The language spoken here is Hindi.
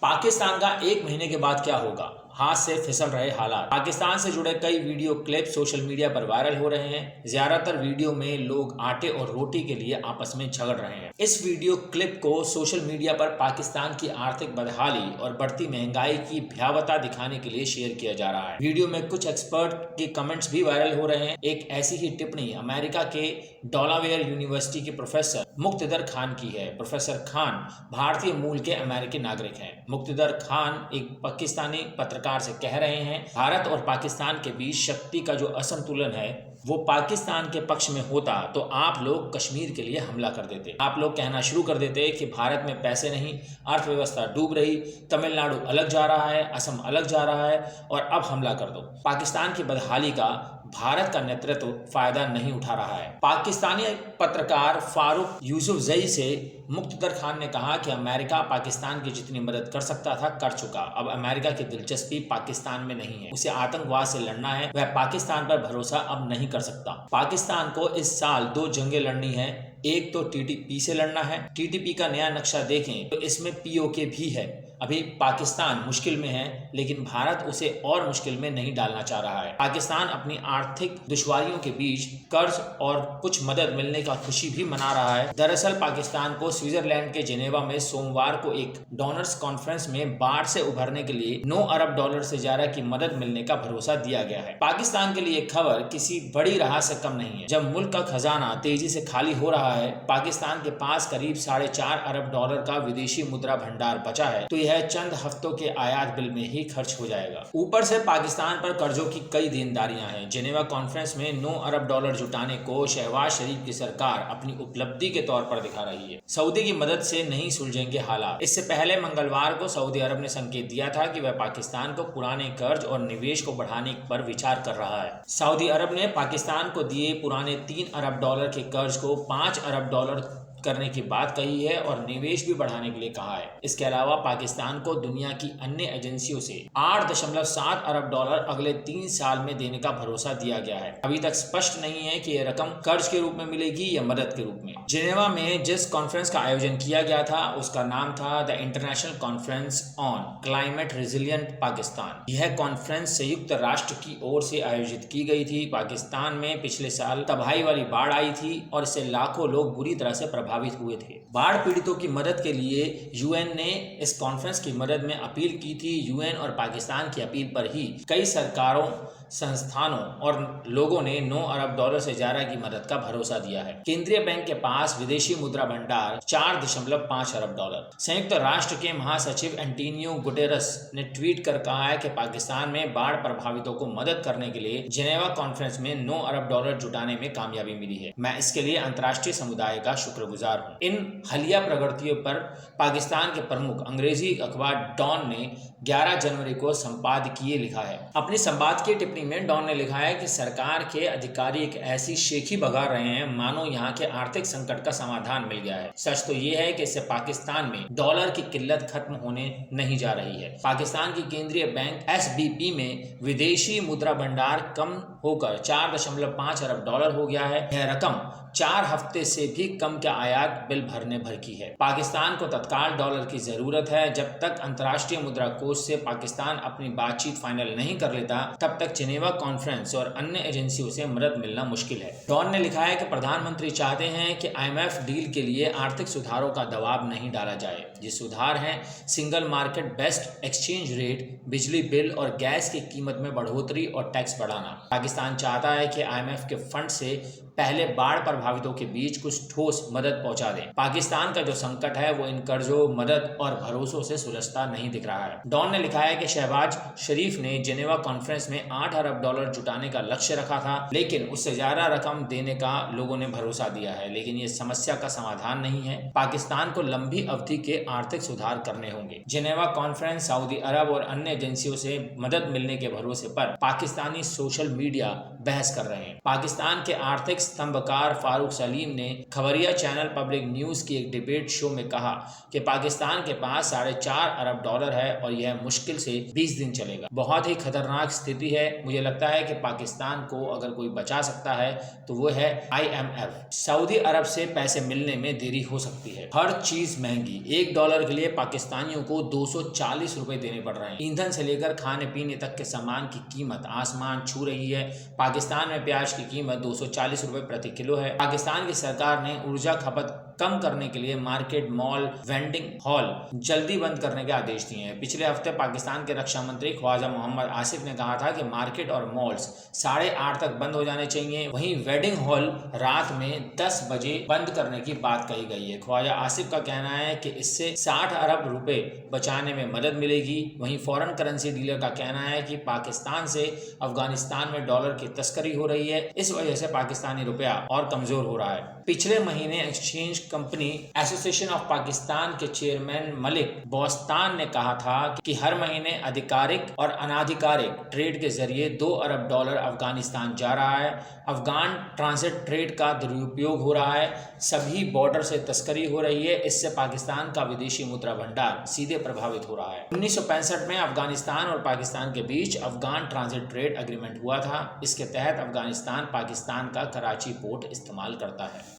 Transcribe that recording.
पाकिस्तान का 1 महीने के बाद क्या होगा? हाथ से फिसल रहे हालात। पाकिस्तान से जुड़े कई वीडियो क्लिप सोशल मीडिया पर वायरल हो रहे हैं। ज्यादातर वीडियो में लोग आटे और रोटी के लिए आपस में झगड़ रहे हैं। इस वीडियो क्लिप को सोशल मीडिया पर पाकिस्तान की आर्थिक बदहाली और बढ़ती महंगाई की भयावता दिखाने के लिए शेयर किया जा रहा है। वीडियो में कुछ एक्सपर्ट के कमेंट्स भी वायरल हो रहे हैं। एक ऐसी ही टिप्पणी अमेरिका के डेलावेयर यूनिवर्सिटी के प्रोफेसर मुक्तदर खान की है। प्रोफेसर खान भारतीय मूल के अमेरिकी नागरिक हैं। मुक्तदर खान एक पाकिस्तानी पत्रकार से कह रहे हैं, भारत और पाकिस्तान के बीच शक्ति का जो असंतुलन है वो पाकिस्तान के पक्ष में होता तो आप लोग कश्मीर के लिए हमला कर देते। आप लोग कहना शुरू कर देते कि भारत में पैसे नहीं, अर्थव्यवस्था डूब रही, तमिलनाडु अलग जा रहा है, असम अलग जा रहा है और अब हमला कर दो। पाकिस्तान की बदहाली का भारत का नेतृत्व फायदा नहीं उठा रहा है। पाकिस्तानी पत्रकार फारूक यूसुफजई से मुक्तदर खान ने कहा कि अमेरिका पाकिस्तान की जितनी मदद कर सकता था कर चुका। अब अमेरिका की दिलचस्पी पाकिस्तान में नहीं है, उसे आतंकवाद से लड़ना है। वह पाकिस्तान पर भरोसा अब नहीं कर सकता। पाकिस्तान को इस साल 2 जंगें लड़नी है। एक तो टीटीपी से लड़ना है। टीटीपी का नया नक्शा देखें तो इसमें पीओके भी है। अभी पाकिस्तान मुश्किल में है, लेकिन भारत उसे और मुश्किल में नहीं डालना चाह रहा है। पाकिस्तान अपनी आर्थिक दुश्वारियों के बीच कर्ज और कुछ मदद मिलने का खुशी भी मना रहा है। दरअसल पाकिस्तान को स्विट्जरलैंड के जेनेवा में सोमवार को एक डोनर्स कॉन्फ्रेंस में बाढ़ से उभरने के लिए $9 अरब से ज्यादा की मदद मिलने का भरोसा दिया गया है। पाकिस्तान के लिए खबर किसी बड़ी राहत से कम नहीं है। जब मुल्क का खजाना तेजी से खाली हो रहा है, पाकिस्तान के पास करीब $4.5 अरब का विदेशी मुद्रा भंडार बचा है, तो यह चंद हफ्तों के आयात बिल में ही खर्च हो जाएगा। ऊपर से पाकिस्तान पर कर्जों की कई देनदारियां हैं। जेनेवा कॉन्फ्रेंस में $9 अरब जुटाने को शहबाज शरीफ की सरकार अपनी उपलब्धि के तौर पर दिखा रही है। सऊदी की मदद से नहीं सुलझेंगे हालात। इससे पहले मंगलवार को सऊदी अरब ने संकेत दिया था कि वह पाकिस्तान को पुराने कर्ज और निवेश को बढ़ाने पर विचार कर रहा है। सऊदी अरब ने पाकिस्तान को दिए पुराने $3 अरब के कर्ज को $5 अरब करने की बात कही है और निवेश भी बढ़ाने के लिए कहा है। इसके अलावा पाकिस्तान को दुनिया की अन्य एजेंसियों से $8.7 अरब अगले 3 साल में देने का भरोसा दिया गया है। अभी तक स्पष्ट नहीं है कि यह रकम कर्ज के रूप में मिलेगी या मदद के रूप में। जिनेवा में जिस कॉन्फ्रेंस का आयोजन किया गया था उसका नाम था the international conference on climate resilient Pakistan. यह कॉन्फ्रेंस संयुक्त राष्ट्र की ओर से आयोजित की गई थी। पाकिस्तान में पिछले साल तबाही वाली बाढ़ आई थी और इससे लाखों लोग बुरी तरह से प्रभावित हुए थे। बाढ़ पीड़ितों की मदद के लिए यूएन ने इस कॉन्फ्रेंस की मदद में अपील की थी। यूएन और पाकिस्तान की अपील पर ही कई सरकारों, संस्थानों और लोगों ने $9 अरब से ज्यादा की मदद का भरोसा दिया है। केंद्रीय बैंक के पास विदेशी मुद्रा भंडार $4.5 अरब। संयुक्त राष्ट्र के महासचिव एंटोनियो गुटेरस ने ट्वीट कर कहा है कि पाकिस्तान में बाढ़ प्रभावितों को मदद करने के लिए जेनेवा कॉन्फ्रेंस में $9 अरब जुटाने में कामयाबी मिली है। मैं इसके लिए अंतर्राष्ट्रीय समुदाय का शुक्रगुजार हूँ। इन हालिया प्रगतियों पर पाकिस्तान के प्रमुख अंग्रेजी अखबार डॉन ने 11 जनवरी को संपादकीय लिखा है। अपनी संपादकीय टिप्पणी में डॉन ने लिखा है कि सरकार के अधिकारी एक ऐसी शेखी बगा रहे हैं मानो यहाँ के आर्थिक संकट का समाधान मिल गया है। सच तो ये है कि इससे पाकिस्तान में डॉलर की किल्लत खत्म होने नहीं जा रही है। पाकिस्तान की केंद्रीय बैंक SBP में विदेशी मुद्रा भंडार कम होकर $4.5 अरब हो गया है। यह रकम 4 हफ्ते से भी कम के आयात बिल भरने भर की है। पाकिस्तान को तत्काल डॉलर की जरूरत है। जब तक अंतर्राष्ट्रीय मुद्रा कोष से पाकिस्तान अपनी बातचीत फाइनल नहीं कर लेता, तब तक जेनेवा कॉन्फ्रेंस और अन्य एजेंसियों से मदद मिलना मुश्किल है। डॉन ने लिखा है कि प्रधानमंत्री चाहते हैं कि IMF डील के लिए आर्थिक सुधारों का दबाव नहीं डाला जाए। ये सुधार हैं single market best exchange rate, बिजली बिल और गैस की कीमत में बढ़ोतरी और टैक्स बढ़ाना। पाकिस्तान चाहता है कि IMF के फंड से पहले बाढ़ प्रभावितों के बीच कुछ ठोस मदद पहुंचा दें। पाकिस्तान का जो संकट है वो इन कर्जों, मदद और भरोसों से सुलझता नहीं दिख रहा है। डॉन ने लिखा है कि शहबाज शरीफ ने जेनेवा कॉन्फ्रेंस में $8 अरब जुटाने का लक्ष्य रखा था, लेकिन उससे ज्यादा रकम देने का लोगों ने भरोसा दिया है। लेकिन ये समस्या का समाधान नहीं है। पाकिस्तान को लंबी अवधि के आर्थिक सुधार करने होंगे। जेनेवा कॉन्फ्रेंस, सऊदी अरब और अन्य एजेंसियों से मदद मिलने के भरोसे पर पाकिस्तानी सोशल मीडिया बहस कर रहे हैं। पाकिस्तान के आर्थिक स्तंभकार फारूक सलीम ने खबरिया चैनल पब्लिक न्यूज़ की एक डिबेट शो में कहा कि पाकिस्तान के पास $4.5 अरब है और यह मुश्किल से 20 दिन चलेगा। बहुत ही खतरनाक स्थिति है। मुझे लगता है कि पाकिस्तान को अगर कोई बचा सकता है तो वो है IMF। सऊदी अरब से पैसे मिलने में देरी हो सकती है। हर चीज महंगी। $1 के लिए पाकिस्तानियों को 240 रुपए देने पड़ रहे हैं। ईंधन से लेकर खाने पीने तक के सामान की कीमत आसमान छू रही है। पाकिस्तान में प्याज की कीमत 240 रुपए प्रति किलो है। पाकिस्तान की सरकार ने ऊर्जा खपत कम करने के लिए मार्केट, मॉल, वेंडिंग हॉल जल्दी बंद करने के आदेश दिए हैं। पिछले हफ्ते पाकिस्तान के रक्षा मंत्री ख्वाजा मोहम्मद आसिफ ने कहा था कि मार्केट और मॉल्स 8:30 तक बंद हो जाने चाहिए। वहीं वेडिंग हॉल रात में 10 बजे बंद करने की बात कही गई है। ख्वाजा आसिफ का कहना है कि इससे 60 अरब रुपए बचाने में मदद मिलेगी। वहीं फॉरेन करेंसी डीलर का कहना है कि पाकिस्तान से अफगानिस्तान में डॉलर की तस्करी हो रही है, इस वजह से पाकिस्तानी रुपया और कमजोर हो रहा है। पिछले महीने exchange company association of Pakistan के चेयरमैन मलिक बोस्तान ने कहा था कि हर महीने आधिकारिक और अनाधिकारिक ट्रेड के जरिए $2 अरब अफगानिस्तान जा रहा है। अफगान ट्रांजिट ट्रेड का दुरुपयोग हो रहा है। सभी बॉर्डर से तस्करी हो रही है। इससे पाकिस्तान का विदेशी मुद्रा भंडार सीधे प्रभावित हो रहा है। 1965 में अफगानिस्तान और पाकिस्तान के बीच अफगान ट्रांजिट ट्रेड एग्रीमेंट हुआ था। इसके तहत अफगानिस्तान पाकिस्तान का कराची पोर्ट इस्तेमाल करता है।